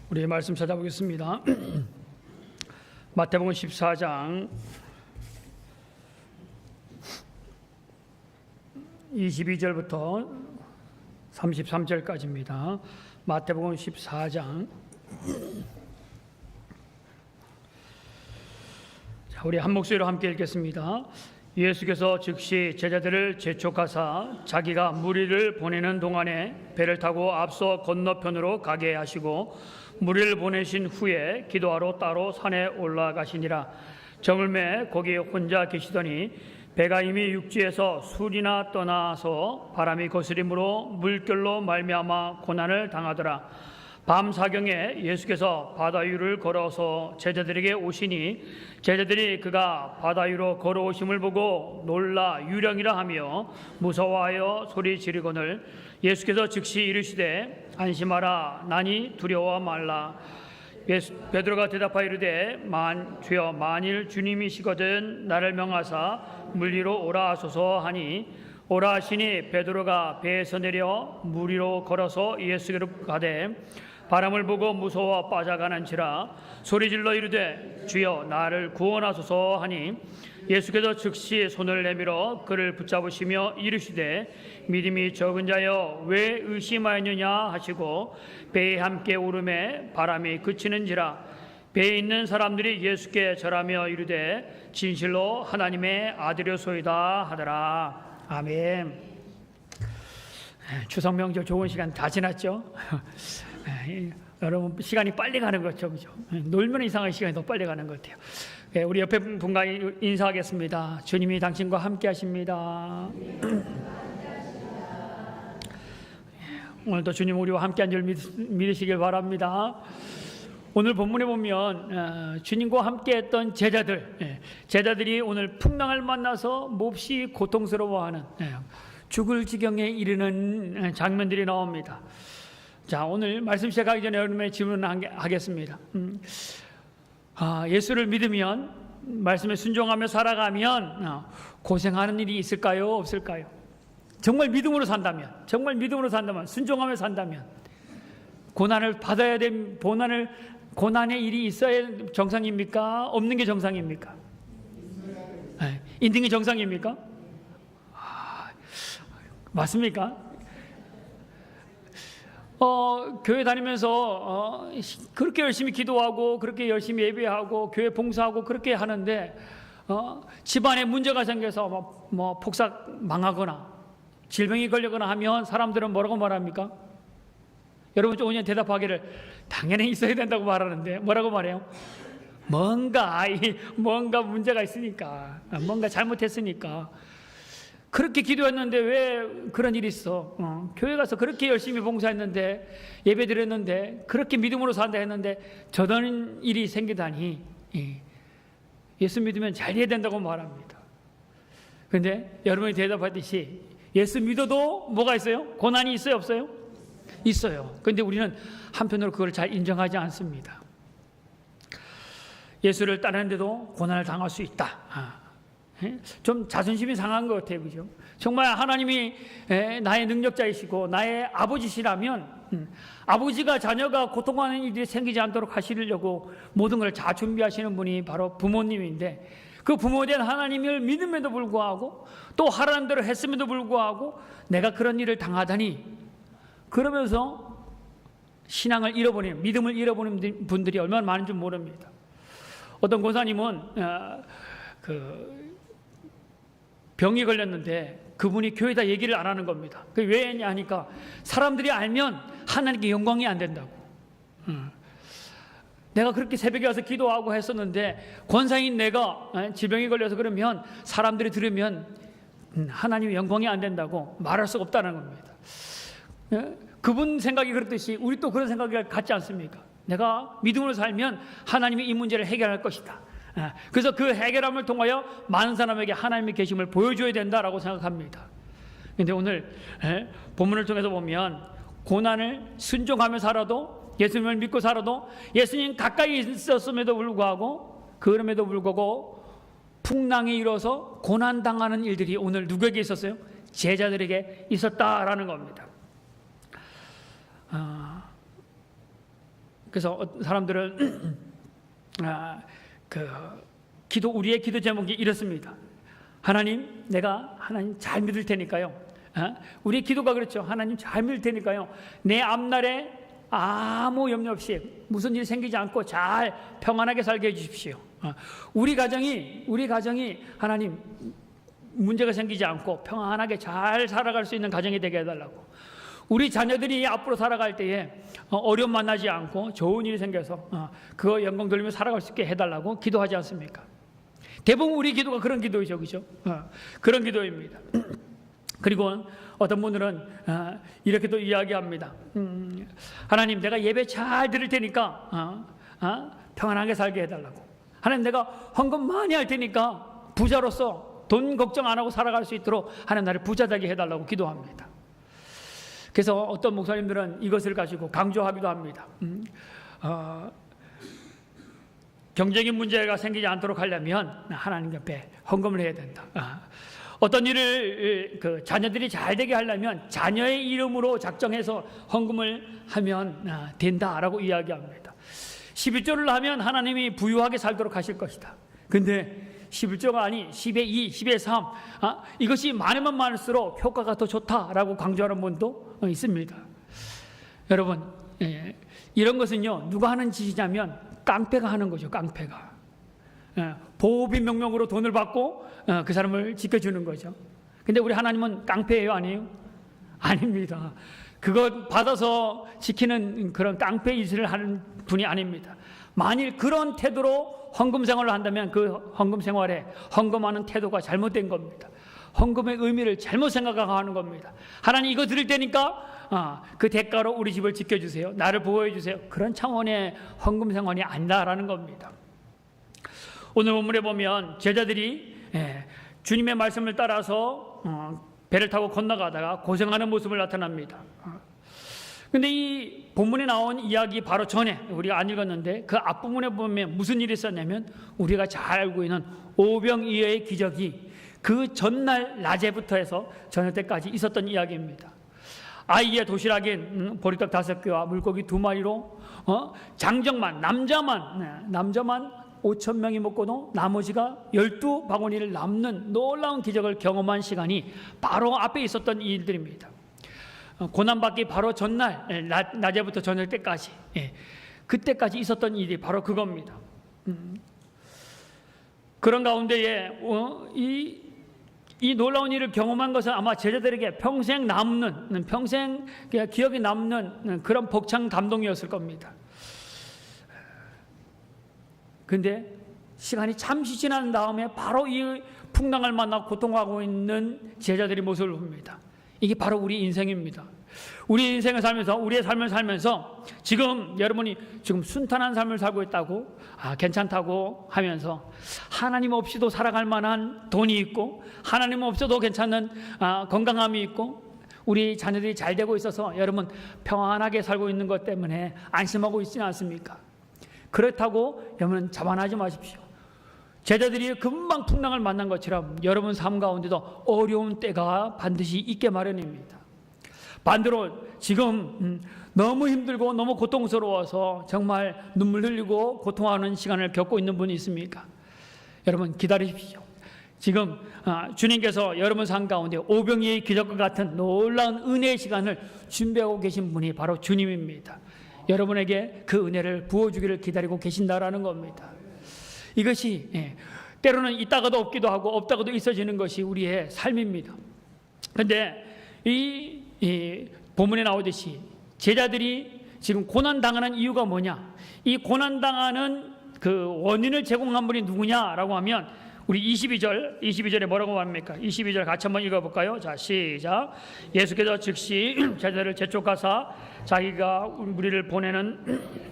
우리 말씀 찾아보겠습니다. 마태복음 14장 22절부터 33절까지입니다. 마태복음 14장. 자, 우리 한 목소리로 함께 읽겠습니다. 예수께서 즉시 제자들을 재촉하사 자기가 무리를 보내는 동안에 배를 타고 앞서 건너편으로 가게 하시고 무리를 보내신 후에 기도하러 따로 산에 올라가시니라. 저물매 거기 혼자 계시더니 배가 이미 육지에서 술이나 떠나서 바람이 거스림으로 물결로 말미암아 고난을 당하더라. 밤 사경에 예수께서 바다 위를 걸어서 제자들에게 오시니 제자들이 그가 바다 위로 걸어오심을 보고 놀라 유령이라 하며 무서워하여 소리 지르거늘 예수께서 즉시 이르시되 안심하라 나니 두려워 말라. 베드로가 대답하여 이르되 주여 만일 주님이시거든 나를 명하사 물 위로 오라 하소서 하니 오라 하시니 베드로가 배에서 내려 물 위로 걸어서 예수께로 가되 바람을 보고 무서워 빠져가는지라 소리질러 이르되 주여 나를 구원하소서 하니 예수께서 즉시 손을 내밀어 그를 붙잡으시며 이르시되 믿음이 적은 자여 왜 의심하였느냐 하시고 배에 함께 오르매 바람이 그치는지라 배에 있는 사람들이 예수께 절하며 이르되 진실로 하나님의 아들이소이다 하더라. 아멘. 추석 명절 좋은 시간 다 지났죠? 여러분 시간이 빨리 가는 거죠, 그죠? 놀면 이상한 시간이 더 빨리 가는 것 같아요. 우리 옆에 분과 인사하겠습니다. 주님이 당신과 함께 하십니다. 오늘도 주님 우리와 함께 한 줄 믿으시길 바랍니다. 오늘 본문에 보면 주님과 함께 했던 제자들이 오늘 풍랑을 만나서 몹시 고통스러워하는 죽을 지경에 이르는 장면들이 나옵니다. 자, 오늘 말씀 시작하기 전에 여러분의 질문하겠습니다. 예수를 믿으면 말씀에 순종하며 살아가면 고생하는 일이 있을까요? 없을까요? 정말 믿음으로 산다면, 순종하며 산다면 고난을 받아야 된 고난의 일이 있어야 정상입니까? 없는 게 정상입니까? 있는 게 정상입니까? 맞습니까? 교회 다니면서 그렇게 열심히 기도하고 그렇게 열심히 예배하고 교회 봉사하고 그렇게 하는데 집안에 문제가 생겨서 뭐 폭삭 망하거나 질병이 걸리거나 하면 사람들은 뭐라고 말합니까? 여러분 좀 그냥 대답하기를 당연히 있어야 된다고 말하는데 뭐라고 말해요? 뭔가 문제가 있으니까, 뭔가 잘못했으니까. 그렇게 기도했는데 왜 그런 일이 있어? 교회 가서 그렇게 열심히 봉사했는데 예배 드렸는데 그렇게 믿음으로 산다 했는데 저런 일이 생기다니. 예수 믿으면 잘 해야 된다고 말합니다. 그런데 여러분이 대답하듯이 예수 믿어도 뭐가 있어요? 고난이 있어요? 없어요? 있어요. 그런데 우리는 한편으로 그걸 잘 인정하지 않습니다. 예수를 따르는데도 고난을 당할 수 있다. 좀 자존심이 상한 것 같아요, 그죠? 정말 하나님이 나의 능력자이시고 나의 아버지시라면 아버지가 자녀가 고통하는 일이 생기지 않도록 하시려고 모든 걸 다 준비하시는 분이 바로 부모님인데 그 부모에 대한 하나님을 믿음에도 불구하고 또 하라는 대로 했음에도 불구하고 내가 그런 일을 당하다니 그러면서 신앙을 잃어버리는, 믿음을 잃어버리는 분들이 얼마나 많은 줄 모릅니다. 어떤 권사님은 병이 걸렸는데 그분이 교회에다 얘기를 안 하는 겁니다. 그게 왜 했냐 하니까 사람들이 알면 하나님께 영광이 안 된다고. 내가 그렇게 새벽에 와서 기도하고 했었는데 권사인 내가 질병이 걸려서 그러면 사람들이 들으면 하나님의 영광이 안 된다고 말할 수가 없다는 겁니다. 그분 생각이 그렇듯이 우리 또 그런 생각이 같지 않습니까? 내가 믿음으로 살면 하나님이 이 문제를 해결할 것이다. 그래서 그 해결함을 통하여 많은 사람에게 하나님의 계심을 보여줘야 된다라고 생각합니다. 그런데 오늘 본문을 통해서 보면 고난을 순종하며 살아도 예수님을 믿고 살아도 예수님 가까이 있었음에도 불구하고 그럼에도 불구하고 풍랑이 일어서 고난당하는 일들이 오늘 누구에게 있었어요? 제자들에게 있었다라는 겁니다. 그래서 사람들은 우리의 기도 제목이 이렇습니다. 하나님, 내가 하나님 잘 믿을 테니까요. 우리의 기도가 그렇죠. 하나님 잘 믿을 테니까요. 내 앞날에 아무 염려 없이 무슨 일이 생기지 않고 잘 평안하게 살게 해주십시오. 우리 가정이 하나님 문제가 생기지 않고 평안하게 잘 살아갈 수 있는 가정이 되게 해달라고. 우리 자녀들이 앞으로 살아갈 때에 어려움 만나지 않고 좋은 일이 생겨서 그거 영광 돌리며 살아갈 수 있게 해달라고 기도하지 않습니까? 대부분 우리 기도가 그런 기도이죠, 그죠? 그런 기도입니다. 그리고 어떤 분들은 이렇게도 이야기합니다. 하나님, 내가 예배 잘 드릴 테니까 평안하게 살게 해달라고. 하나님, 내가 헌금 많이 할 테니까 부자로서 돈 걱정 안 하고 살아갈 수 있도록 하나님 나를 부자 되게 해달라고 기도합니다. 그래서 어떤 목사님들은 이것을 가지고 강조하기도 합니다. 경제적인 문제가 생기지 않도록 하려면 하나님 옆에 헌금을 해야 된다. 어떤 일을 자녀들이 잘 되게 하려면 자녀의 이름으로 작정해서 헌금을 하면 된다라고 이야기합니다. 11조를 하면 하나님이 부유하게 살도록 하실 것이다. 근데 11조가 아니 10의 2, 10의 3 이것이 많으면 많을수록 효과가 더 좋다라고 강조하는 분도 있습니다. 여러분, 이런 것은요, 누가 하는 짓이냐면 깡패가 하는 거죠. 깡패가 보호비 명목으로 돈을 받고 그 사람을 지켜주는 거죠. 근데 우리 하나님은 깡패예요, 아니에요? 아닙니다. 그것 받아서 지키는 그런 깡패 짓을 하는 분이 아닙니다. 만일 그런 태도로 헌금 생활을 한다면 그 헌금 생활에 헌금하는 태도가 잘못된 겁니다. 헌금의 의미를 잘못 생각하고 하는 겁니다. 하나님 이거 드릴 테니까 그 대가로 우리 집을 지켜주세요. 나를 보호해 주세요. 그런 차원의 헌금 생활이 아니다라는 겁니다. 오늘 본문에 보면 제자들이 주님의 말씀을 따라서 배를 타고 건너가다가 고생하는 모습을 나타납니다. 근데 이 본문에 나온 이야기 바로 전에 우리가 안 읽었는데 그 앞부분에 보면 무슨 일이 있었냐면 우리가 잘 알고 있는 오병이어의 기적이 그 전날 낮에부터 해서 저녁 때까지 있었던 이야기입니다. 아이의 도시락인 보리떡 5개와 물고기 2마리로 장정만 남자만 5,000명이 먹고도 나머지가 12바구니를 남는 놀라운 기적을 경험한 시간이 바로 앞에 있었던 일들입니다. 고난받기 바로 전날 낮에부터 저녁 때까지 그때까지 있었던 일이 바로 그겁니다. 그런 가운데에 이 놀라운 일을 경험한 것은 아마 제자들에게 평생 기억에 남는 그런 벅찬 감동이었을 겁니다. 근데 시간이 잠시 지난 다음에 바로 이 풍랑을 만나 고통하고 있는 제자들의 모습을 봅니다. 이게 바로 우리 인생입니다. 우리 인생을 살면서, 우리의 삶을 살면서 여러분이 지금 순탄한 삶을 살고 있다고 괜찮다고 하면서 하나님 없이도 살아갈 만한 돈이 있고 하나님 없어도 괜찮은 건강함이 있고 우리 자녀들이 잘 되고 있어서 여러분 평안하게 살고 있는 것 때문에 안심하고 있지는 않습니까? 그렇다고 여러분 자만하지 마십시오. 제자들이 금방 풍랑을 만난 것처럼 여러분 삶 가운데도 어려운 때가 반드시 있게 마련입니다. 반대로 지금 너무 힘들고 너무 고통스러워서 정말 눈물 흘리고 고통하는 시간을 겪고 있는 분이 있습니까? 여러분 기다리십시오. 지금 주님께서 여러분 삶 가운데 오병이의 기적과 같은 놀라운 은혜의 시간을 준비하고 계신 분이 바로 주님입니다. 여러분에게 그 은혜를 부어주기를 기다리고 계신다라는 겁니다. 이것이 때로는 있다가도 없기도 하고 없다가도 있어지는 것이 우리의 삶입니다. 그런데 이 본문에 나오듯이 제자들이 지금 고난당하는 이유가 뭐냐? 이 고난당하는 그 원인을 제공한 분이 누구냐라고 하면 우리 22절에 뭐라고 합니까? 22절 같이 한번 읽어볼까요? 자, 시작. 예수께서 즉시 제자들을 재촉하사 자기가 우리를 보내는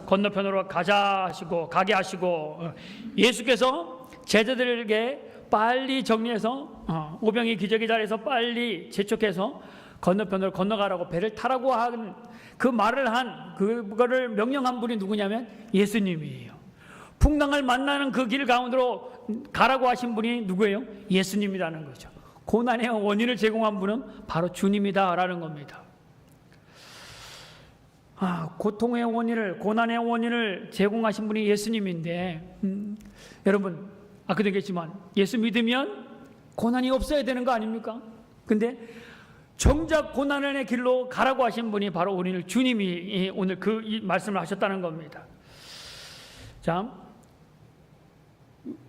건너편으로 가게 하시고 예수께서 제자들에게 빨리 정리해서 오병이 기적의 자리에서 빨리 재촉해서 건너편으로 건너가라고 배를 타라고 한 그 말을 그거를 명령한 분이 누구냐면 예수님이에요. 풍랑을 만나는 그 길 가운데로 가라고 하신 분이 누구예요? 예수님이라는 거죠. 고난의 원인을 제공한 분은 바로 주님이다라는 겁니다. 고통의 원인을, 고난의 원인을 제공하신 분이 예수님인데, 여러분, 아까도 얘기했지만 예수 믿으면 고난이 없어야 되는 거 아닙니까? 근데 정작 고난의 길로 가라고 하신 분이 바로 우리를 주님이 오늘 이 말씀을 하셨다는 겁니다. 자,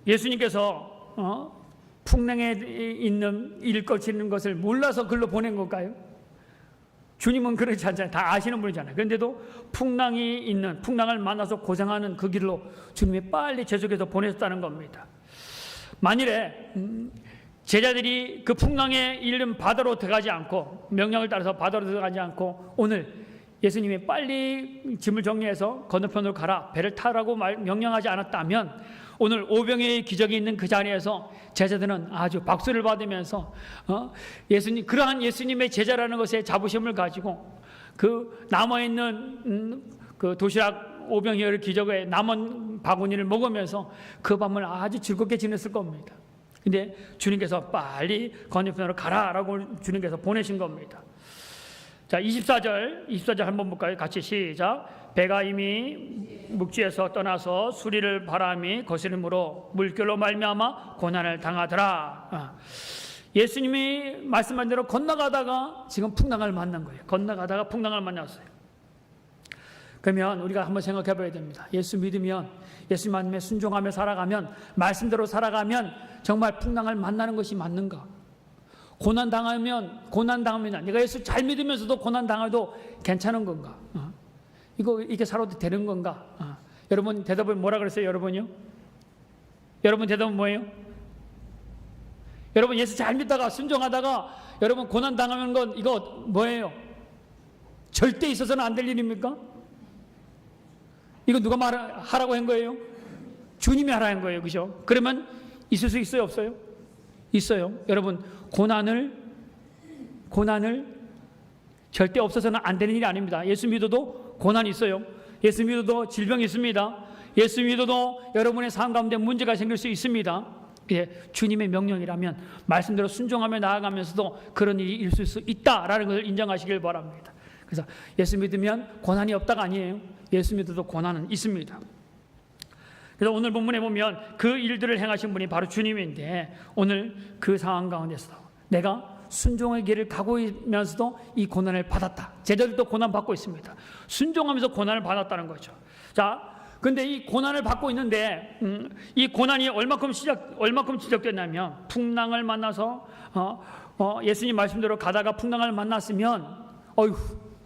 예수님께서 풍랑에 있는 일거치는 것을 몰라서 글로 보낸 걸까요? 주님은 그렇지 않잖아요. 다 아시는 분이잖아요. 그런데도 풍랑을 만나서 고생하는 그 길로 주님이 빨리 계속해서 보내셨다는 겁니다. 만일에 제자들이 그 풍랑에 이른 바다로 들어가지 않고, 명령을 따라서 바다로 들어가지 않고 오늘 예수님이 빨리 짐을 정리해서 건너편으로 가라, 배를 타라고 명령하지 않았다면 오늘 오병이의 기적이 있는 그 자리에서 제자들은 아주 박수를 받으면서 그러한 예수님의 제자라는 것에 자부심을 가지고 그 남아있는 그 도시락 오병이어의 기적에 남은 바구니를 먹으면서 그 밤을 아주 즐겁게 지냈을 겁니다. 근데 주님께서 빨리 건너편으로 가라라고 주님께서 보내신 겁니다. 자, 24절 한번 볼까요? 같이 시작. 배가 이미 묵지에서 떠나서 수리를 바람이 거스름으로 물결로 말미암아 고난을 당하더라. 예수님이 말씀한 대로 건너가다가 지금 풍랑을 만난 거예요. 건너가다가 풍랑을 만났어요. 그러면 우리가 한번 생각해 봐야 됩니다. 예수 믿으면, 예수 말씀에 순종하며 살아가면, 말씀대로 살아가면 정말 풍랑을 만나는 것이 맞는가? 고난 당하면 내가 예수 잘 믿으면서도 고난 당해도 괜찮은 건가? 이게 살아도 되는 건가? 여러분 대답을 뭐라 그랬어요? 여러분 대답은 뭐예요? 여러분 예수 잘 믿다가 순종하다가 여러분 고난 당하는 건 이거 뭐예요? 절대 있어서는 안 될 일입니까? 이거 누가 하라고 한 거예요? 주님이 하라 한 거예요. 그죠? 그러면 있을 수 있어요? 없어요? 있어요. 여러분 고난을 절대 없어서는 안 되는 일이 아닙니다. 예수 믿어도 고난이 있어요. 예수 믿어도 질병이 있습니다. 예수 믿어도 여러분의 삶 가운데 문제가 생길 수 있습니다. 예, 주님의 명령이라면 말씀대로 순종하며 나아가면서도 그런 일이 있을 수 있다라는 것을 인정하시길 바랍니다. 그래서 예수 믿으면 고난이 없다가 아니에요. 예수 믿어도 고난은 있습니다. 그래서 오늘 본문에 보면 그 일들을 행하신 분이 바로 주님인데 오늘 그 상황 가운데서 내가 순종의 길을 가고 있면서도 이 고난을 받았다. 제자들도 고난 받고 있습니다. 순종하면서 고난을 받았다는 거죠. 자, 근데 이 고난을 받고 있는데 이 고난이 얼마큼 시작됐냐면 풍랑을 만나서 예수님 말씀대로 가다가 풍랑을 만났으면 어휴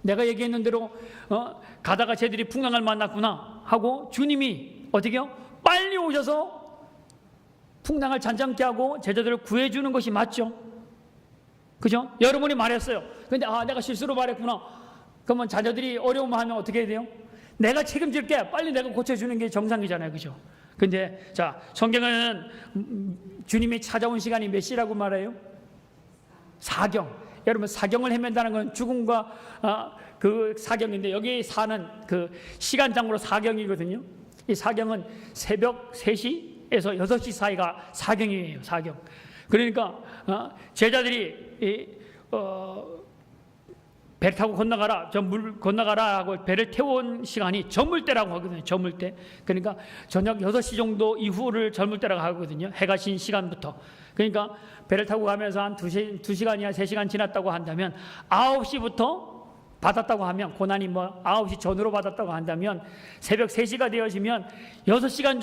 내가 얘기했는 대로 가다가 쟤들이 풍랑을 만났구나 하고 주님이 어떻게요? 빨리 오셔서 풍랑을 잔잔케 하고 제자들을 구해주는 것이 맞죠? 그죠? 여러분이 말했어요. 근데 내가 실수로 말했구나. 그러면 자녀들이 어려움하면 어떻게 해야 돼요? 내가 책임질게. 빨리 내가 고쳐주는 게 정상이잖아요. 그죠? 근데 자 성경은 주님이 찾아온 시간이 몇 시라고 말해요? 사경. 여러분 사경을 헤맨다는 건 죽음과 그 사경인데 여기 사는 그 시간장으로 사경이거든요. 이 사경은 새벽 3시에서 6시 사이가 사경이에요. 사경. 그러니까 제자들이 배를 타고 건너가라, 물 건너가라 하고 배를 태운 시간이 저물때라고 하거든요. 저물때. 그러니까 저녁 6시 정도 이후를 저물때라고 하거든요. 해가 진 시간부터. 그러니까 배를 타고 가면서 한 2시간이나 3시간 지났다고 한다면 9시부터 받았다고 하면 고난이 9시 전후로 받았다고 한다면 새벽 3시가 되어지면 6시간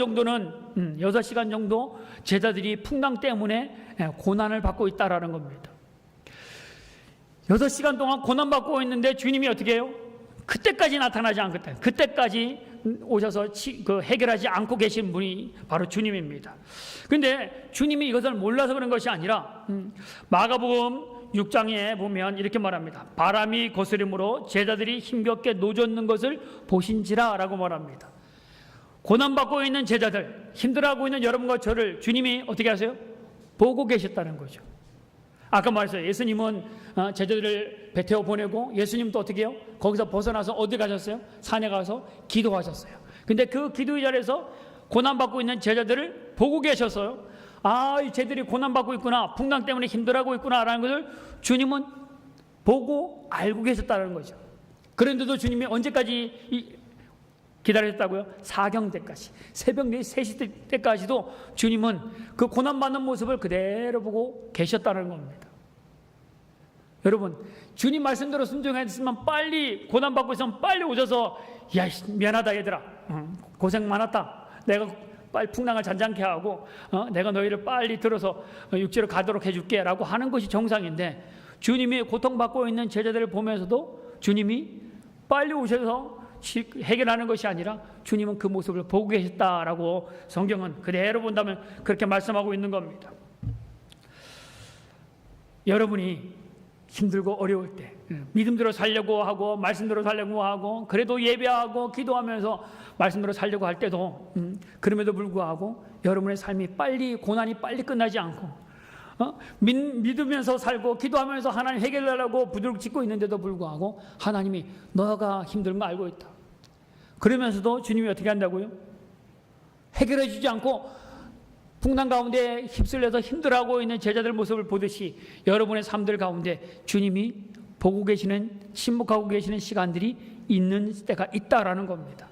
정도 제자들이 풍랑 때문에 고난을 받고 있다라는 겁니다. 6시간 동안 고난받고 있는데 주님이 어떻게 해요? 그때까지 나타나지 않겠다. 그때까지 오셔서 해결하지 않고 계신 분이 바로 주님입니다. 근데 주님이 이것을 몰라서 그런 것이 아니라 마가복음 6장에 보면 이렇게 말합니다. 바람이 거스림으로 제자들이 힘겹게 노젓는 것을 보신지라 라고 말합니다. 고난받고 있는 제자들, 힘들어하고 있는 여러분과 저를 주님이 어떻게 하세요? 보고 계셨다는 거죠. 아까 말했어요. 예수님은 제자들을 배 태워 보내고 예수님도 어떻게 해요? 거기서 벗어나서 어디 가셨어요? 산에 가서 기도하셨어요. 근데 그 기도의 자리에서 고난받고 있는 제자들을 보고 계셨어요. 이 쟤들이 고난받고 있구나, 풍랑 때문에 힘들어하고 있구나 라는 것을 주님은 보고 알고 계셨다는 거죠. 그런데도 주님이 언제까지 기다렸다고요? 사경 때까지, 새벽 3시 때까지도 주님은 그 고난받는 모습을 그대로 보고 계셨다는 겁니다. 여러분, 주님 말씀대로 순종했으면 빨리, 고난받고 있으면 빨리 오셔서 야, 미안하다 얘들아, 고생 많았다, 내가 빨리 풍랑을 잔잔케 하고 내가 너희를 빨리 들어서 육지로 가도록 해줄게 라고 하는 것이 정상인데, 주님이 고통받고 있는 제자들을 보면서도 주님이 빨리 오셔서 해결하는 것이 아니라 주님은 그 모습을 보고 계셨다라고 성경은 그대로 본다면 그렇게 말씀하고 있는 겁니다. 여러분이 힘들고 어려울 때 믿음대로 살려고 하고 말씀대로 살려고 하고 그래도 예배하고 기도하면서 말씀대로 살려고 할 때도 그럼에도 불구하고 여러분의 삶이 고난이 빨리 끝나지 않고 믿으면서 살고 기도하면서 하나님 해결하려고 부드럽게 짓고 있는데도 불구하고 하나님이 너가 힘든 거 알고 있다. 그러면서도 주님이 어떻게 한다고요? 해결해 주지 않고 풍랑 가운데 휩쓸려서 힘들어하고 있는 제자들 모습을 보듯이 여러분의 삶들 가운데 주님이 보고 계시는, 침묵하고 계시는 시간들이 있는 때가 있다라는 겁니다.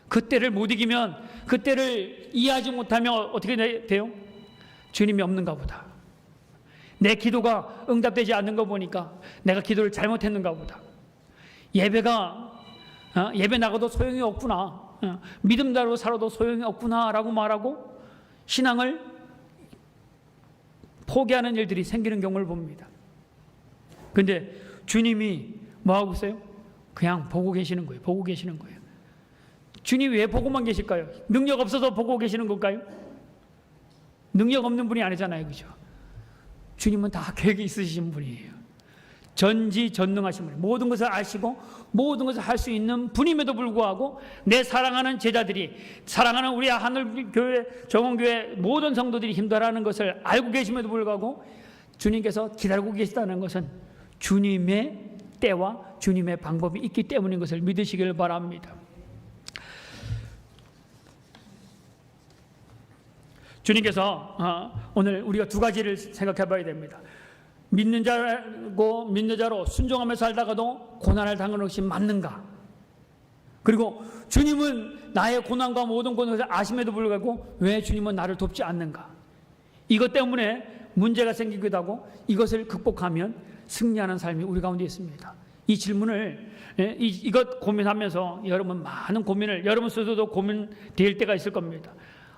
그때를 못 이기면, 그때를 이해하지 못하면 어떻게 돼요? 주님이 없는가 보다. 내 기도가 응답되지 않는 거 보니까 내가 기도를 잘못했는가 보다. 예배 나가도 소용이 없구나. 믿음대로 살아도 소용이 없구나 라고 말하고 신앙을 포기하는 일들이 생기는 경우를 봅니다. 그런데 주님이 뭐하고 있어요? 그냥 보고 계시는 거예요. 보고 계시는 거예요. 주님이 왜 보고만 계실까요? 능력 없어서 보고 계시는 걸까요? 능력 없는 분이 아니잖아요. 그죠? 주님은 다 계획이 있으신 분이에요. 전지전능하신 분, 모든 것을 아시고 모든 것을 할 수 있는 분임에도 불구하고 내 사랑하는 제자들이, 사랑하는 우리 하늘교회, 정원교회 모든 성도들이 힘들어하는 것을 알고 계심에도 불구하고 주님께서 기다리고 계시다는 것은 주님의 때와 주님의 방법이 있기 때문인 것을 믿으시길 바랍니다. 주님께서 오늘 우리가 두 가지를 생각해 봐야 됩니다. 믿는 자로 순종하며 살다가도 고난을 당하는 것이 맞는가? 그리고 주님은 나의 고난과 모든 것을 아심에도 불구하고 왜 주님은 나를 돕지 않는가? 이것 때문에 문제가 생기기도 하고 이것을 극복하면 승리하는 삶이 우리 가운데 있습니다. 이 질문을 이것 고민하면서 여러분 많은 고민을, 여러분 스스로도 고민될 때가 있을 겁니다.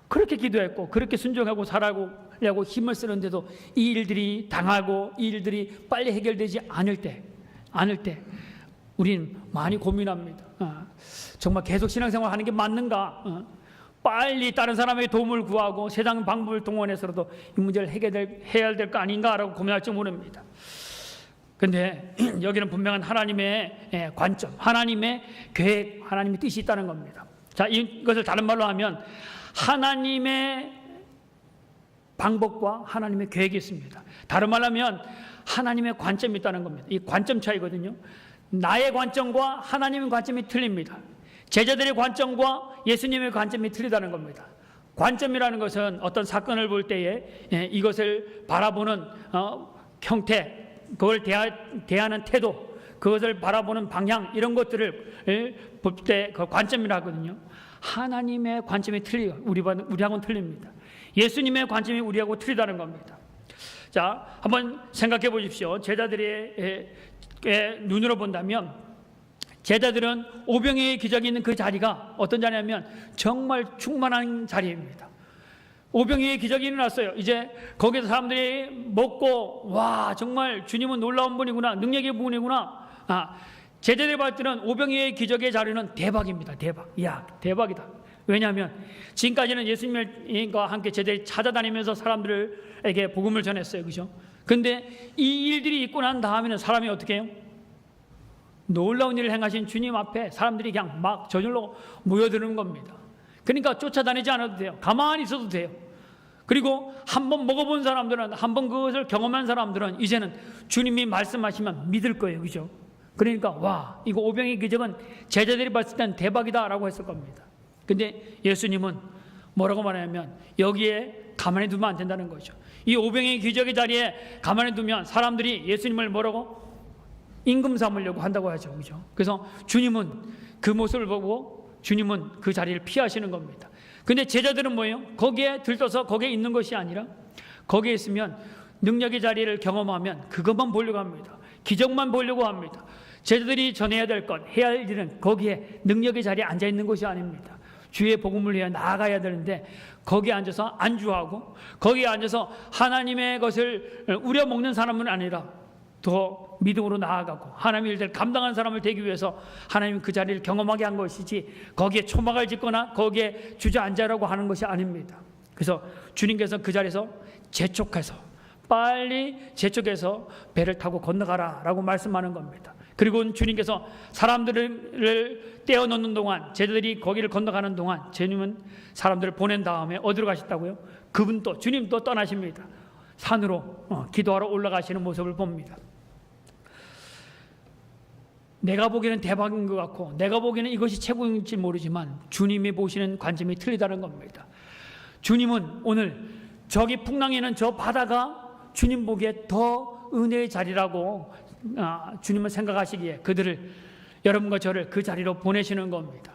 그렇게 기도했고 그렇게 순종하고 살아가려고 힘을 쓰는데도 이 일들이 당하고 이 일들이 빨리 해결되지 않을 때 우린 많이 고민합니다. 정말 계속 신앙생활 하는 게 맞는가? 빨리 다른 사람의 도움을 구하고 세상 방법을 동원해서라도 이 문제를 해야 될 거 아닌가라고 고민할지 모릅니다. 그런데 여기는 분명한 하나님의 관점, 하나님의 계획, 하나님의 뜻이 있다는 겁니다. 자, 이것을 다른 말로 하면 하나님의 방법과 하나님의 계획이 있습니다. 다른 말로 하면 하나님의 관점이 있다는 겁니다. 이 관점 차이거든요. 나의 관점과 하나님의 관점이 틀립니다. 제자들의 관점과 예수님의 관점이 틀리다는 겁니다. 관점이라는 것은 어떤 사건을 볼 때에 이것을 바라보는 형태, 그걸 대하는 태도, 그것을 바라보는 방향, 이런 것들을 볼 때 그 관점이라 하거든요. 하나님의 관점이 틀려요. 우리하고는 틀립니다. 예수님의 관점이 우리하고 틀리다는 겁니다. 자, 한번 생각해 보십시오. 제자들의 눈으로 본다면 제자들은 오병이의 기적이 있는 그 자리가 어떤 자리냐면 정말 충만한 자리입니다. 오병이의 기적이 일어났어요. 이제 거기서 사람들이 먹고 와, 정말 주님은 놀라운 분이구나, 능력의 분이구나. 제자들이 볼 때는 오병이의 기적의 자리는 대박입니다. 대박. 이야, 대박이다. 왜냐하면 지금까지는 예수님과 함께 제자들이 찾아다니면서 사람들에게 복음을 전했어요. 그죠? 근데 이 일들이 있고 난 다음에는 사람이 어떻게 해요? 놀라운 일을 행하신 주님 앞에 사람들이 그냥 막 저절로 모여드는 겁니다. 그러니까 쫓아다니지 않아도 돼요. 가만히 있어도 돼요. 그리고 한번 먹어본 사람들은, 한번 그것을 경험한 사람들은 이제는 주님이 말씀하시면 믿을 거예요. 그죠? 그러니까 와, 이거 오병이의 기적은 제자들이 봤을 땐 대박이다 라고 했을 겁니다. 근데 예수님은 뭐라고 말하냐면 여기에 가만히 두면 안 된다는 거죠. 이 오병이의 기적의 자리에 가만히 두면 사람들이 예수님을 뭐라고? 임금 삼으려고 한다고 하죠. 그죠? 그래서 주님은 그 모습을 보고 주님은 그 자리를 피하시는 겁니다. 근데 제자들은 뭐예요? 거기에 들떠서 거기에 있는 것이 아니라 거기에 있으면 능력의 자리를 경험하면 그것만 보려고 합니다. 기적만 보려고 합니다. 제자들이 전해야 될 것, 해야 할 일은 거기에 능력의 자리에 앉아 있는 것이 아닙니다. 주의 복음을 위해 나아가야 되는데 거기에 앉아서 안주하고 거기에 앉아서 하나님의 것을 우려먹는 사람은 아니라 더 믿음으로 나아가고 하나님의 일들을 감당하는 사람을 되기 위해서 하나님은 그 자리를 경험하게 한 것이지 거기에 초막을 짓거나 거기에 주저앉으라고 하는 것이 아닙니다. 그래서 주님께서 그 자리에서 재촉해서 빨리 재촉해서 배를 타고 건너가라 라고 말씀하는 겁니다. 그리고 주님께서 사람들을 떼어놓는 동안 제자들이 거기를 건너가는 동안 주님은 사람들을 보낸 다음에 어디로 가셨다고요? 그분도 주님도 떠나십니다. 산으로 기도하러 올라가시는 모습을 봅니다. 내가 보기에는 대박인 것 같고 내가 보기에는 이것이 최고인지 모르지만 주님이 보시는 관점이 틀리다는 겁니다. 주님은 오늘 저기 풍랑에 있는 저 바다가 주님 보기에 더 은혜의 자리라고 주님은 생각하시기에 그들을 여러분과 저를 그 자리로 보내시는 겁니다.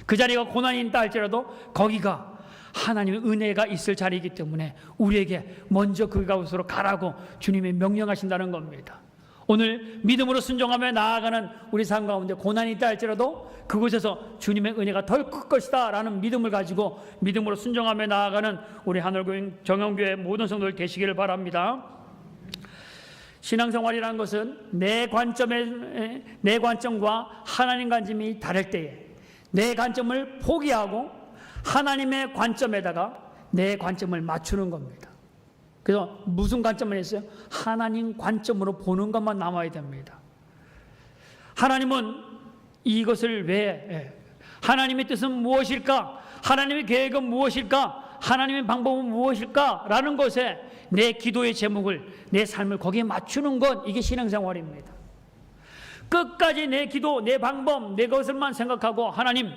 그 자리가 고난이 있다 할지라도 거기가 하나님의 은혜가 있을 자리이기 때문에 우리에게 먼저 그곳으로 가라고 주님이 명령하신다는 겁니다. 오늘 믿음으로 순종하며 나아가는 우리 삶 가운데 고난이 있다 할지라도 그곳에서 주님의 은혜가 덜 클 것이다 라는 믿음을 가지고 믿음으로 순종하며 나아가는 우리 하늘교회 정영교회 모든 성도들 되시기를 바랍니다. 신앙생활이라는 것은 내 관점과 하나님 관점이 다를 때에 내 관점을 포기하고 하나님의 관점에다가 내 관점을 맞추는 겁니다. 그래서 무슨 관점을 했어요? 하나님 관점으로 보는 것만 남아야 됩니다. 하나님은 이것을 왜 하나님의 뜻은 무엇일까? 하나님의 계획은 무엇일까? 하나님의 방법은 무엇일까? 라는 것에 내 기도의 제목을 내 삶을 거기에 맞추는 것, 이게 신앙생활입니다. 끝까지 내 기도, 내 방법, 내 것을만 생각하고 하나님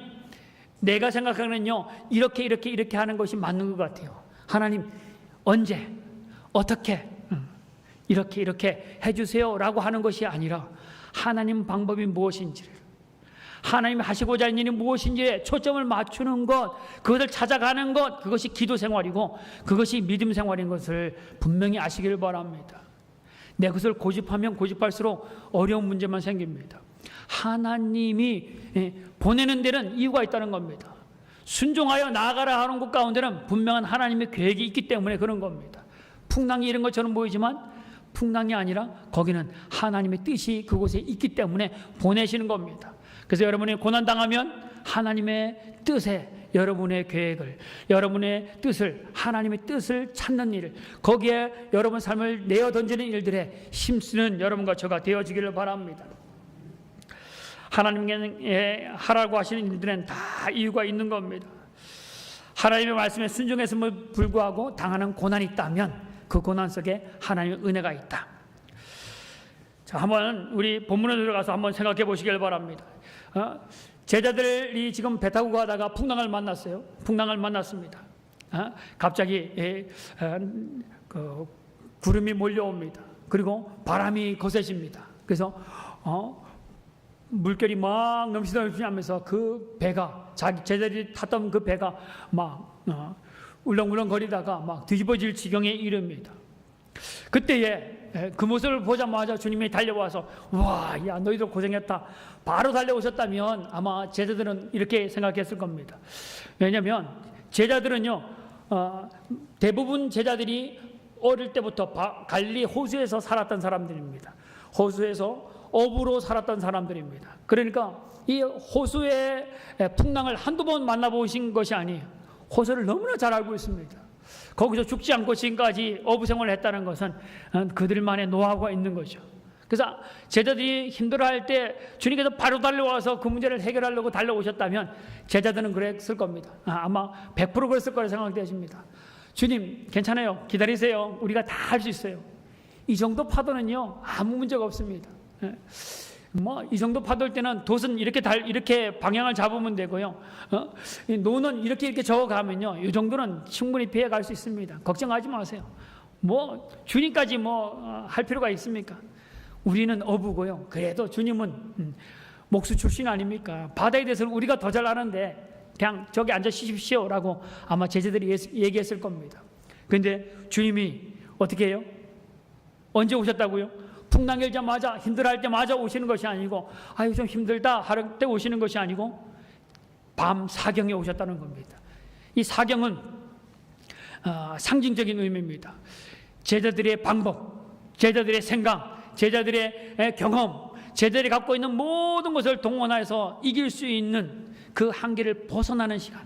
내가 생각하는요 이렇게 하는 것이 맞는 것 같아요. 하나님 언제 어떻게 이렇게 해주세요 라고 하는 것이 아니라 하나님 방법이 무엇인지를 하나님이 하시고자 하는 일이 무엇인지에 초점을 맞추는 것, 그것을 찾아가는 것, 그것이 기도 생활이고 그것이 믿음 생활인 것을 분명히 아시길 바랍니다. 내 것을 고집하면 고집할수록 어려운 문제만 생깁니다. 하나님이 보내는 데는 이유가 있다는 겁니다. 순종하여 나아가라 하는 것 가운데는 분명한 하나님의 계획이 있기 때문에 그런 겁니다. 풍랑이 이런 것처럼 보이지만 풍랑이 아니라 거기는 하나님의 뜻이 그곳에 있기 때문에 보내시는 겁니다. 그래서 여러분이 고난당하면 하나님의 뜻에 여러분의 계획을, 여러분의 뜻을, 하나님의 뜻을 찾는 일, 거기에 여러분 삶을 내어 던지는 일들에 힘쓰는 여러분과 저가 되어지기를 바랍니다. 하나님께 하라고 하시는 일들은 다 이유가 있는 겁니다. 하나님의 말씀에 순종했음을 불구하고 당하는 고난이 있다면 그 고난 속에 하나님의 은혜가 있다. 자, 한번 우리 본문에 들어가서 한번 생각해 보시길 바랍니다. 제자들이 지금 배 타고 가다가 풍랑을 만났어요. 풍랑을 만났습니다. 갑자기 구름이 몰려옵니다. 그리고 바람이 거세집니다. 그래서 물결이 막 넘치면서 그 배가 제자들이 탔던 그 배가 막 울렁울렁 거리다가 막 뒤집어질 지경에 이릅니다. 그때에 그 모습을 보자마자 주님이 달려와서 와, 야 너희들 고생했다. 바로 달려오셨다면 아마 제자들은 이렇게 생각했을 겁니다. 왜냐하면 제자들은요 대부분 제자들이 어릴 때부터 갈릴리 호수에서 살았던 사람들입니다. 호수에서 어부로 살았던 사람들입니다. 그러니까 이 호수의 풍랑을 한두 번 만나보신 것이 아니에요. 호수를 너무나 잘 알고 있습니다. 거기서 죽지 않고 지금까지 어부 생활을 했다는 것은 그들만의 노하우가 있는 거죠. 그래서 제자들이 힘들어할 때 주님께서 바로 달려와서 그 문제를 해결하려고 달려오셨다면 제자들은 그랬을 겁니다. 아마 100% 그랬을 거라 생각되십니다. 주님 괜찮아요. 기다리세요. 우리가 다 할 수 있어요. 이 정도 파도는요 아무 문제가 없습니다. 이 정도 파도일 때는 돛은 이렇게 방향을 잡으면 되고요. 노는 이렇게 저어가면요. 이 정도는 충분히 피해갈 수 있습니다. 걱정하지 마세요. 주님까지 할 필요가 있습니까? 우리는 어부고요. 그래도 주님은 목수 출신 아닙니까? 바다에 대해서는 우리가 더 잘 아는데 그냥 저기 앉아 쉬십시오라고 아마 제자들이 얘기했을 겁니다. 그런데 주님이 어떻게 해요? 언제 오셨다고요? 풍랑 일자마자 힘들어할 때마자 오시는 것이 아니고 아유 좀 힘들다 할 때 오시는 것이 아니고 밤 사경에 오셨다는 겁니다. 이 사경은 상징적인 의미입니다. 제자들의 방법, 제자들의 생각, 제자들의 경험, 제자들이 갖고 있는 모든 것을 동원해서 이길 수 있는 그 한계를 벗어나는 시간.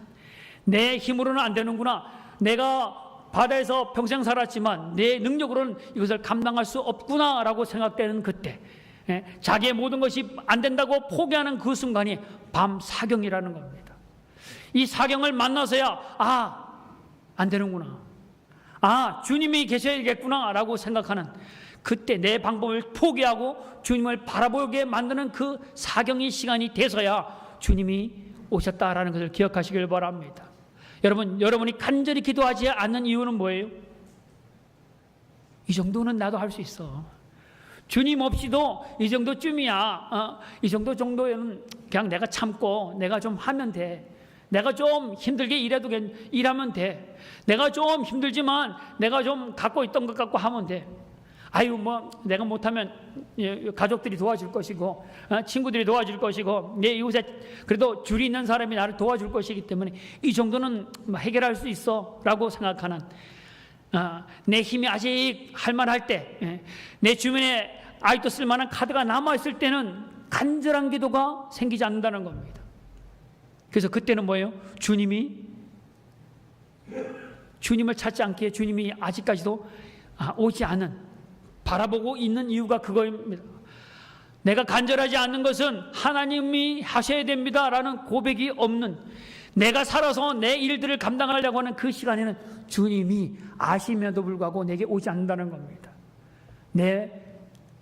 내 힘으로는 안 되는구나. 내가 바다에서 평생 살았지만 내 능력으로는 이것을 감당할 수 없구나라고 생각되는 그때, 자기의 모든 것이 안 된다고 포기하는 그 순간이 밤 사경이라는 겁니다. 이 사경을 만나서야 안 되는구나, 주님이 계셔야겠구나 라고 생각하는 그때 내 방법을 포기하고 주님을 바라보게 만드는 그 사경의 시간이 돼서야 주님이 오셨다라는 것을 기억하시길 바랍니다. 여러분이 간절히 기도하지 않는 이유는 뭐예요? 이 정도는 나도 할 수 있어. 주님 없이도 이 정도쯤이야. 이 정도는 그냥 내가 참고 내가 좀 하면 돼. 내가 좀 힘들게 일하면 돼. 내가 좀 힘들지만 내가 좀 갖고 있던 것 갖고 하면 돼. 내가 못하면 가족들이 도와줄 것이고 친구들이 도와줄 것이고 내 이웃에 그래도 줄이 있는 사람이 나를 도와줄 것이기 때문에 이 정도는 해결할 수 있어 라고 생각하는, 내 힘이 아직 할만할 때, 내 주변에 아직도 쓸만한 카드가 남아있을 때는 간절한 기도가 생기지 않는다는 겁니다. 그래서 그때는 뭐예요? 주님을 찾지 않기에 주님이 아직까지도 오지 않은, 바라보고 있는 이유가 그거입니다. 내가 간절하지 않는 것은 하나님이 하셔야 됩니다 라는 고백이 없는, 내가 살아서 내 일들을 감당하려고 하는 그 시간에는 주님이 아심에도 불구하고 내게 오지 않는다는 겁니다.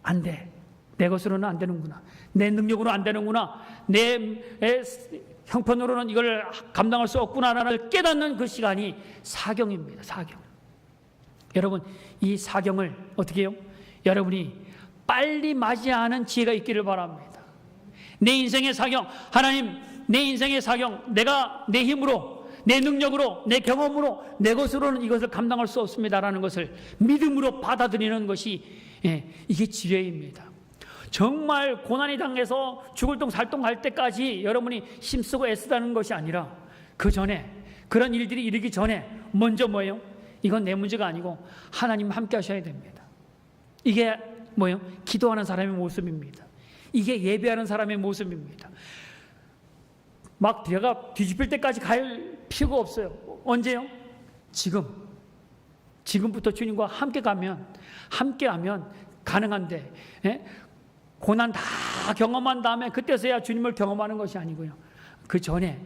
안 돼. 내 것으로는 안 되는구나. 내 능력으로 안 되는구나. 내 형편으로는 이걸 감당할 수 없구나라는 깨닫는 그 시간이 사경입니다. 사경. 여러분, 이 사경을 어떻게 해요? 여러분이 빨리 맞이하는 지혜가 있기를 바랍니다. 내 인생의 사경, 하나님, 내 인생의 사경, 내가 내 힘으로, 내 능력으로, 내 경험으로, 내 것으로는 이것을 감당할 수 없습니다라는 것을 믿음으로 받아들이는 것이, 이게 지혜입니다. 정말 고난이 당해서 죽을 똥 살 똥 할 때까지 여러분이 힘쓰고 애쓰다는 것이 아니라 그 전에, 그런 일들이 이르기 전에 먼저 뭐예요? 이건 내 문제가 아니고 하나님 함께 하셔야 됩니다. 이게 뭐예요? 기도하는 사람의 모습입니다. 이게 예배하는 사람의 모습입니다. 막 내가 뒤집힐 때까지 갈 필요가 없어요. 언제요? 지금부터 주님과 함께하면 가능한데, 고난 다 경험한 다음에 그때서야 주님을 경험하는 것이 아니고요. 그 전에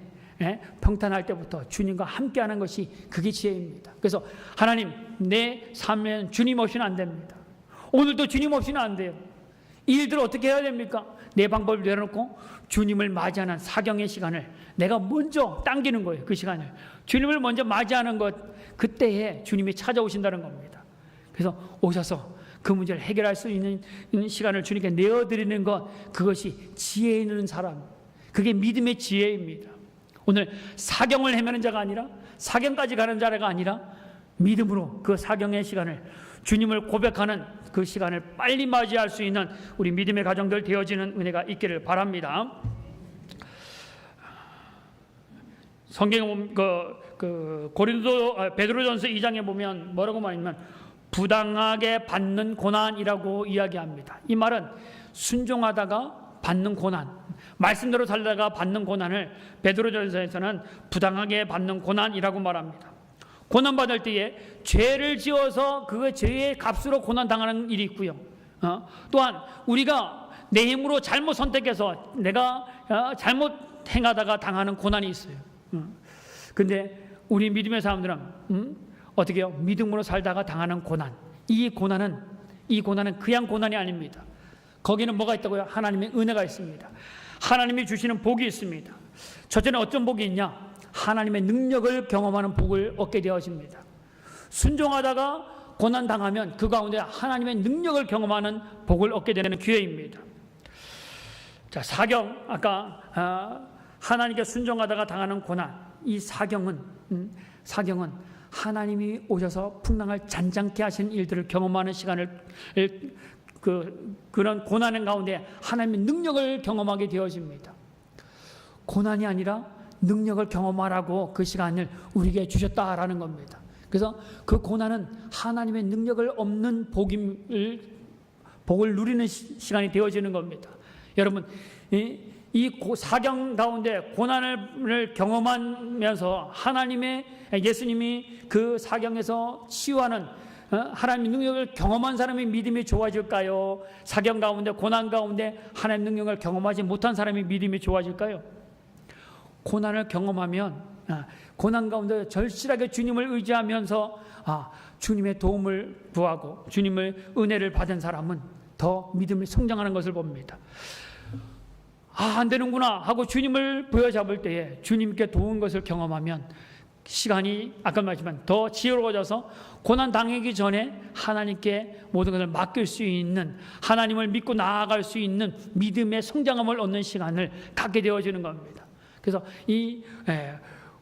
평탄할 때부터 주님과 함께하는 것이 그게 지혜입니다. 그래서 하나님, 내 삶에는 주님 없이는 안 됩니다. 오늘도 주님 없이는 안 돼요. 이 일들을 어떻게 해야 됩니까? 내 방법을 내려놓고 주님을 맞이하는 사경의 시간을 내가 먼저 당기는 거예요. 그 시간을 주님을 먼저 맞이하는 것, 그때에 주님이 찾아오신다는 겁니다. 그래서 오셔서 그 문제를 해결할 수 있는 시간을 주님께 내어드리는 것, 그것이 지혜 있는 사람, 그게 믿음의 지혜입니다. 오늘 사경을 헤매는 자가 아니라, 사경까지 가는 자가 아니라 믿음으로 그 사경의 시간을, 주님을 고백하는 그 시간을 빨리 맞이할 수 있는 우리 믿음의 가정들 되어지는 은혜가 있기를 바랍니다. 성경에 보면 베드로전서 2장에 보면 뭐라고 말하면 부당하게 받는 고난이라고 이야기합니다. 이 말은 순종하다가 받는 고난, 말씀대로 살다가 받는 고난을 베드로전서에서는 부당하게 받는 고난이라고 말합니다. 고난받을 때에 죄를 지어서 그 죄의 값으로 고난당하는 일이 있고요. 또한 우리가 내 힘으로 잘못 선택해서 내가 잘못 행하다가 당하는 고난이 있어요. 근데 우리 믿음의 사람들은 어떻게 해요? 믿음으로 살다가 당하는 고난. 이 고난은 그냥 고난이 아닙니다. 거기는 뭐가 있다고요? 하나님의 은혜가 있습니다. 하나님이 주시는 복이 있습니다. 첫째는 어떤 복이 있냐? 하나님의 능력을 경험하는 복을 얻게 되어집니다. 순종하다가 고난 당하면 그 가운데 하나님의 능력을 경험하는 복을 얻게 되는 기회입니다. 자, 사경, 아까 하나님께 순종하다가 당하는 고난, 이 사경은 하나님이 오셔서 풍랑을 잔잔케 하신 일들을 경험하는 시간을, 그런 고난의 가운데 하나님의 능력을 경험하게 되어집니다. 고난이 아니라 능력을 경험하라고 그 시간을 우리에게 주셨다라는 겁니다. 그래서 그 고난은 하나님의 능력을 없는 복을 누리는 시간이 되어지는 겁니다. 여러분, 이 사경 가운데 고난을 경험하면서 예수님이 그 사경에서 치유하는 하나님의 능력을 경험한 사람의 믿음이 좋아질까요? 사경 가운데, 고난 가운데 하나님의 능력을 경험하지 못한 사람의 믿음이 좋아질까요? 고난을 경험하면, 고난 가운데 절실하게 주님을 의지하면서 주님의 도움을 구하고 주님의 은혜를 받은 사람은 더 믿음이 성장하는 것을 봅니다. 안 되는구나 하고 주님을 부여잡을 때에 주님께 도운 것을 경험하면 시간이 아까 말했지만 더 지혜로워져서 고난 당하기 전에 하나님께 모든 것을 맡길 수 있는, 하나님을 믿고 나아갈 수 있는 믿음의 성장함을 얻는 시간을 갖게 되어지는 겁니다. 그래서 이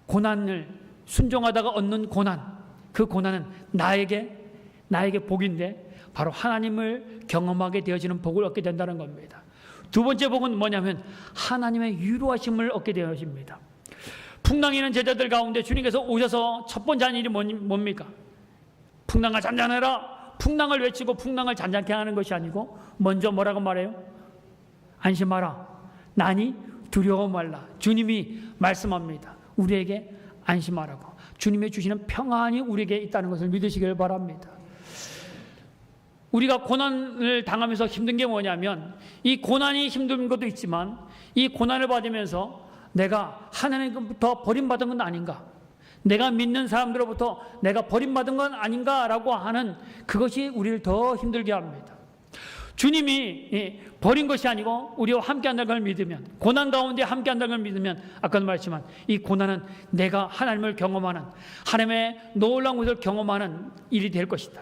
고난을 순종하다가 얻는 고난, 그 고난은 나에게 복인데 바로 하나님을 경험하게 되어지는 복을 얻게 된다는 겁니다. 두 번째 복은 뭐냐면 하나님의 위로하심을 얻게 되어집니다. 풍랑이 있는 제자들 가운데 주님께서 오셔서 첫 번째 한 일이 뭡니까? 풍랑아 잔잔해라. 풍랑을 외치고 풍랑을 잔잔케 하는 것이 아니고 먼저 뭐라고 말해요? 안심하라. 나니 두려워 말라. 주님이 말씀합니다. 우리에게 안심하라고. 주님이 주시는 평안이 우리에게 있다는 것을 믿으시길 바랍니다. 우리가 고난을 당하면서 힘든 게 뭐냐면, 이 고난이 힘든 것도 있지만 이 고난을 받으면서 내가 하나님부터 버림받은 건 아닌가, 내가 믿는 사람들로부터 내가 버림받은 건 아닌가라고 하는 그것이 우리를 더 힘들게 합니다. 주님이 버린 것이 아니고 우리와 함께 한다는 걸 믿으면, 고난 가운데 함께 한다는 걸 믿으면, 아까도 말했지만 이 고난은 내가 하나님을 경험하는, 하나님의 놀라운 것을 경험하는 일이 될 것이다.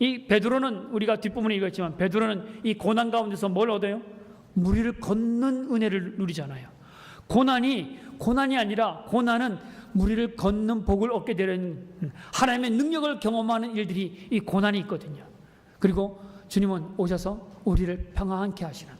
이 베드로는, 우리가 뒷부분에 읽었지만 베드로는 이 고난 가운데서 뭘 얻어요? 무리를 걷는 은혜를 누리잖아요. 고난이 아니라 고난은 무리를 걷는 복을 얻게 되는, 하나님의 능력을 경험하는 일들이 이 고난이 있거든요. 그리고 주님은 오셔서 우리를 평안케 하시는,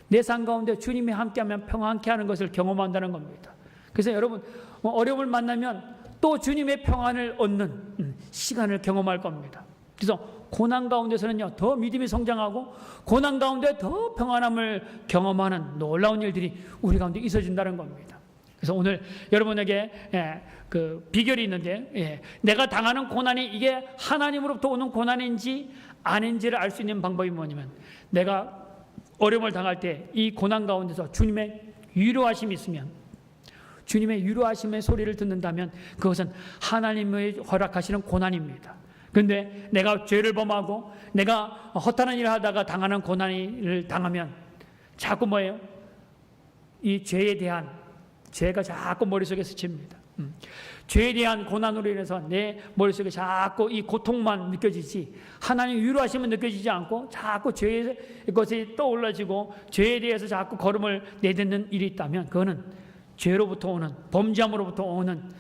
내 삶 가운데 주님이 함께하면 평안케 하는 것을 경험한다는 겁니다. 그래서 여러분, 어려움을 만나면 또 주님의 평안을 얻는 시간을 경험할 겁니다. 그래서 고난 가운데서는요, 더 믿음이 성장하고 고난 가운데 더 평안함을 경험하는 놀라운 일들이 우리 가운데 있어진다는 겁니다. 그래서 오늘 여러분에게 그 비결이 있는데, 내가 당하는 고난이 이게 하나님으로부터 오는 고난인지 아닌지를 알 수 있는 방법이 뭐냐면, 내가 어려움을 당할 때 이 고난 가운데서 주님의 위로하심이 있으면, 주님의 위로하심의 소리를 듣는다면 그것은 하나님의 허락하시는 고난입니다. 그런데 내가 죄를 범하고 내가 허탄한 일을 하다가 당하는 고난을 당하면 자꾸 뭐예요? 이 죄가 자꾸 머릿속에 스칩니다. 죄에 대한 고난으로 인해서 내 머릿속에 자꾸 이 고통만 느껴지지, 하나님 위로하시면 느껴지지 않고 자꾸 죄의 것이 떠올라지고 죄에 대해서 자꾸 걸음을 내딛는 일이 있다면 그거는 죄로부터 오는, 범죄함으로부터 오는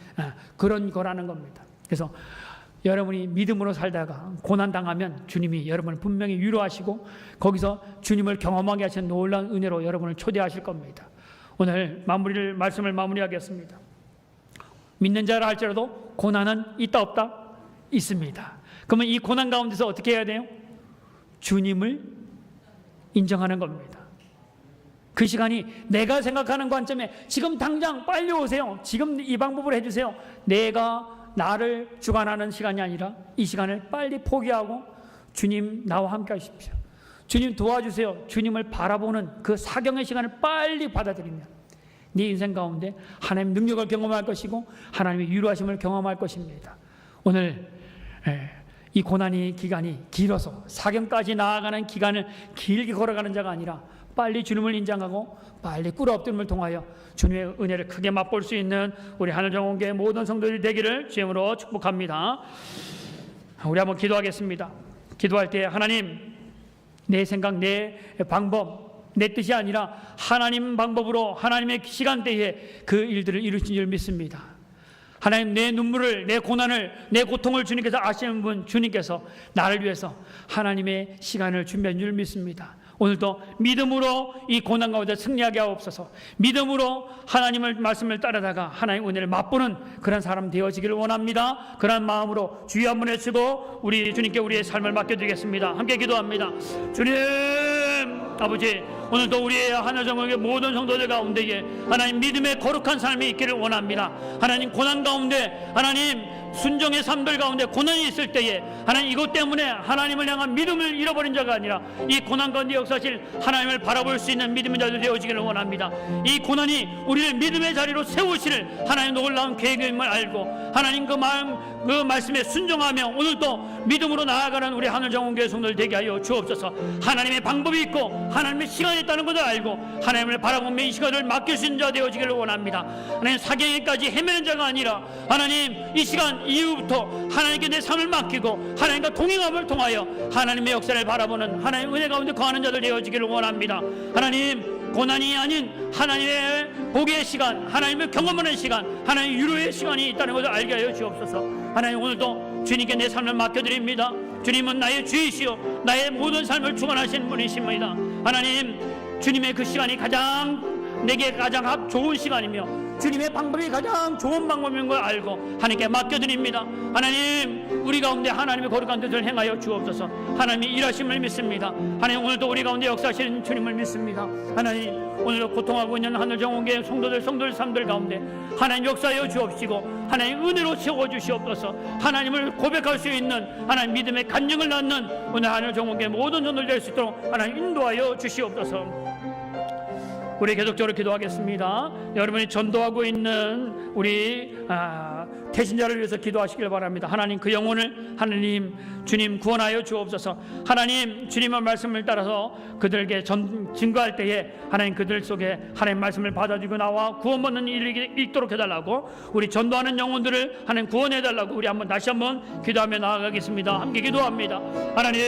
그런 거라는 겁니다. 그래서 여러분이 믿음으로 살다가 고난당하면 주님이 여러분을 분명히 위로하시고 거기서 주님을 경험하게 하신 놀라운 은혜로 여러분을 초대하실 겁니다. 오늘 말씀을 마무리하겠습니다. 믿는 자라 할지라도 고난은 있다 없다? 있습니다. 그러면 이 고난 가운데서 어떻게 해야 돼요? 주님을 인정하는 겁니다. 그 시간이 내가 생각하는 관점에 지금 당장 빨리 오세요, 지금 이 방법을 해주세요, 내가 나를 주관하는 시간이 아니라 이 시간을 빨리 포기하고 주님 나와 함께 하십시오, 주님 도와주세요, 주님을 바라보는 그 사경의 시간을 빨리 받아들이면 네 인생 가운데 하나님의 능력을 경험할 것이고 하나님의 위로하심을 경험할 것입니다. 오늘 이 고난의 기간이 길어서 사경까지 나아가는 기간을 길게 걸어가는 자가 아니라 빨리 주님을 인정하고 빨리 꿇어 엎드림을 통하여 주님의 은혜를 크게 맛볼 수 있는 우리 하늘정원교회 모든 성도들이 되기를 주님으로 축복합니다. 우리 한번 기도하겠습니다. 기도할 때 하나님, 내 생각, 내 방법, 내 뜻이 아니라 하나님 방법으로 하나님의 시간대에 그 일들을 이루신 줄 믿습니다. 하나님, 내 눈물을, 내 고난을, 내 고통을 주님께서 아시는 분, 주님께서 나를 위해서 하나님의 시간을 준비한 줄 믿습니다. 오늘도 믿음으로 이 고난 가운데 승리하게 하옵소서. 믿음으로 하나님의 말씀을 따르다가 하나님의 은혜를 맛보는 그런 사람 되어지기를 원합니다. 그런 마음으로 주여 한번 외치고 우리 주님께 우리의 삶을 맡겨드리겠습니다. 함께 기도합니다. 주님 아버지, 오늘도 우리의 하늘정국의 모든 성도들 가운데에 하나님 믿음의 거룩한 삶이 있기를 원합니다. 하나님 고난 가운데, 하나님 순종의 삶들 가운데 고난이 있을 때에 하나님 이것 때문에 하나님을 향한 믿음을 잃어버린 자가 아니라 이 고난 가운데 역사실 하나님을 바라볼 수 있는 믿음의 자들 되어지기를 원합니다. 이 고난이 우리를 믿음의 자리로 세우시를 하나님 놀라운 계획임을 알고 하나님 그 마음, 그 말씀에 순종하며 오늘도 믿음으로 나아가는 우리 하늘정원교회 성도들 되게 하여 주옵소서. 하나님의 방법이 있고 하나님의 시간이 있다는 것을 알고 하나님을 바라보며 이 시간을 맡길 수 있는 자 되어지기를 원합니다. 하나님 사경에까지 헤매는 자가 아니라 하나님 이 시간 이후부터 하나님께 내 삶을 맡기고 하나님과 동행함을 통하여 하나님의 역사를 바라보는 하나님의 은혜 가운데 거하는 자들 되어지기를 원합니다. 하나님 고난이 아닌 하나님의 복의 시간, 하나님을 경험하는 시간, 하나님의 위로의 시간이 있다는 것을 알게 하여 주옵소서. 하나님 오늘도 주님께 내 삶을 맡겨드립니다. 주님은 나의 주이시요 나의 모든 삶을 주관하시는 분이십니다. 하나님 주님의 그 시간이 내게 가장 좋은 시간이며 주님의 방법이 가장 좋은 방법인 걸 알고 하나님께 맡겨드립니다. 하나님 우리 가운데 하나님의 거룩한 뜻을 행하여 주옵소서. 하나님이 일하심을 믿습니다. 하나님 오늘도 우리 가운데 역사하시는 주님을 믿습니다. 하나님 오늘도 고통하고 있는 하늘정원교회 성도들 삶들 가운데 하나님 역사하여 주옵시고 하나님 은혜로 채워주시옵소서. 하나님을 고백할 수 있는 하나님 믿음의 간증을 낳는 오늘 하늘정원교회 모든 전도를 될 수 있도록 하나님 인도하여 주시옵소서. 우리 계속적으로 기도하겠습니다. 여러분이 전도하고 있는 우리 태신자를 위해서 기도하시길 바랍니다. 하나님 그 영혼을 하나님 주님 구원하여 주옵소서. 하나님 주님의 말씀을 따라서 그들에게 증거할 때에 하나님 그들 속에 하나님 말씀을 받아주고 나와 구원받는 일이 있도록 해달라고, 우리 전도하는 영혼들을 하나님 구원해달라고 우리 다시 한번 기도하며 나아가겠습니다. 함께 기도합니다. 하나님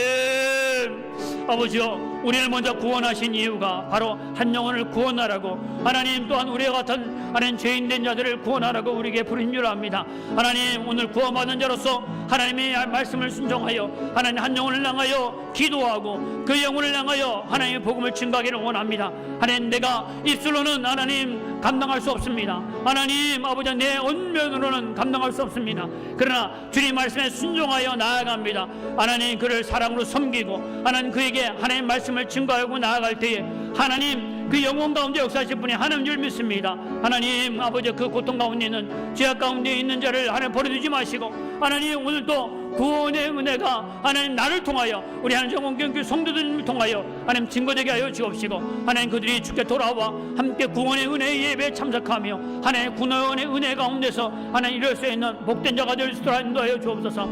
아버지여, 우리를 먼저 구원하신 이유가 바로 한 영혼을 구원하라고, 하나님 또한 우리와 같은 하나님 죄인된 자들을 구원하라고 우리에게 부른 줄 압니다. 하나님 오늘 구원받은 자로서 하나님의 말씀을 순종하여 하나님 한 영혼을 향하여 기도하고 그 영혼을 향하여 하나님의 복음을 증거하기를 원합니다. 하나님 내가 입술로는 하나님 감당할 수 없습니다. 하나님 아버지 내 언면으로는 감당할 수 없습니다. 그러나 주님 말씀에 순종하여 나아갑니다. 하나님 그를 사랑으로 섬기고 하나님 그에게 하나님 말씀을 증거하고 나아갈 때에 하나님 그 영혼 가운데 역사하실 분이 하나님인 줄 믿습니다. 하나님 아버지 그 고통 가운데 있는 죄악 가운데 있는 자를 하나님 버려두지 마시고 하나님 오늘도 구원의 은혜가 하나님 나를 통하여 우리 하나님 정원교회 성도들을 통하여 하나님 증거되게 하여 주옵시고 하나님 그들이 주께 돌아와 함께 구원의 은혜의 예배에 참석하며 하나님 구원의 은혜 가운데서 하나님 이룰 수 있는 복된 자가 될 수 있도록 인도하여 주옵소서.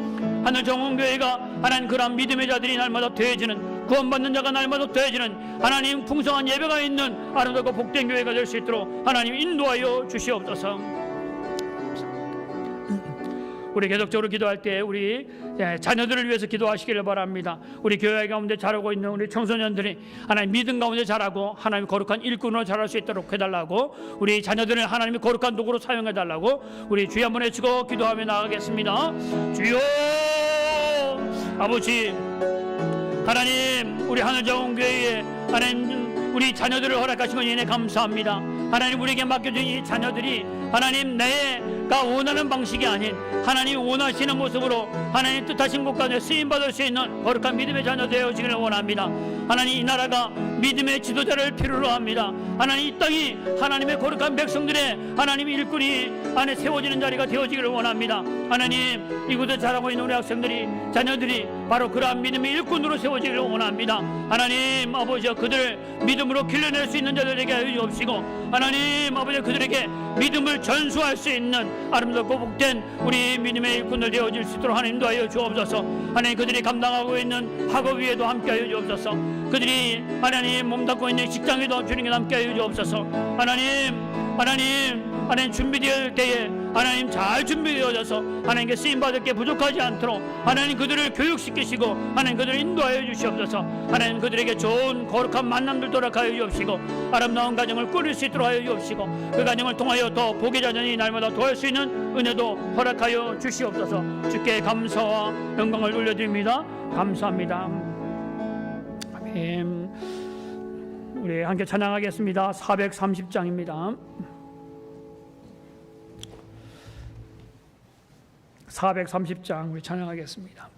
하늘 정원교회가 하나님 그런 믿음의 자들이 날마다 더해지는, 구원받는 자가 날마다 더해지는 하나님 풍성한 예배가 있는 아름답고 복된 교회가 될 수 있도록 하나님 인도하여 주시옵소서. 우리 계속적으로 기도할 때 우리 자녀들을 위해서 기도하시기를 바랍니다. 우리 교회 가운데 자라고 있는 우리 청소년들이 하나님 믿음 가운데 자라고 하나님 거룩한 일꾼으로 자랄 수 있도록 해달라고, 우리 자녀들을 하나님의 거룩한 도구로 사용해달라고 우리 주여 한번 외치고 기도하며 나가겠습니다. 주여 아버지 하나님 우리 하늘정원교회에 하나님 우리 자녀들을 허락하신 것 인해 감사합니다. 하나님 우리에게 맡겨준 이 자녀들이 하나님 내가 원하는 방식이 아닌 하나님 원하시는 모습으로 하나님 뜻하신 곳 가운데 쓰임받을 수 있는 거룩한 믿음의 자녀 되어지기를 원합니다. 하나님 이 나라가 믿음의 지도자를 필요로 합니다. 하나님 이 땅이 하나님의 거룩한 백성들의 하나님 일꾼이 안에 세워지는 자리가 되어지기를 원합니다. 하나님 이곳에 자라고 있는 우리 학생들이 자녀들이 바로 그러한 믿음의 일꾼으로 세워지기를 원합니다. 하나님 아버지 그들을 믿음으로 길러낼 수 있는 자들에게 하여 주옵시고 하나님 아버지 그들에게 믿음을 전수할 수 있는 아름답고 복된 우리 믿음의 일꾼들 되어질 수 있도록 하나님도 하여 주옵소서. 하나님 그들이 감당하고 있는 학업 위에도 함께 하여 주옵소서. 그들이 하나님 몸담고 있는 직장에도 주님께 함께 하여 주옵소서. 하나님 준비될 때에 하나님 잘 준비되어져서 하나님께 쓰임받을 게 부족하지 않도록 하나님 그들을 교육시키시고 하나님 그들을 인도하여 주시옵소서. 하나님 그들에게 좋은 거룩한 만남들 도락하여 주옵시고 아름다운 가정을 꾸릴 수 있도록 하여 주옵시고 그 가정을 통하여 더 복의 자전이 날마다 더할 수 있는 은혜도 허락하여 주시옵소서. 주께 감사와 영광을 돌려드립니다. 감사합니다. 아멘. 우리 함께 찬양하겠습니다. 430장입니다. 430장 우리 찬양하겠습니다.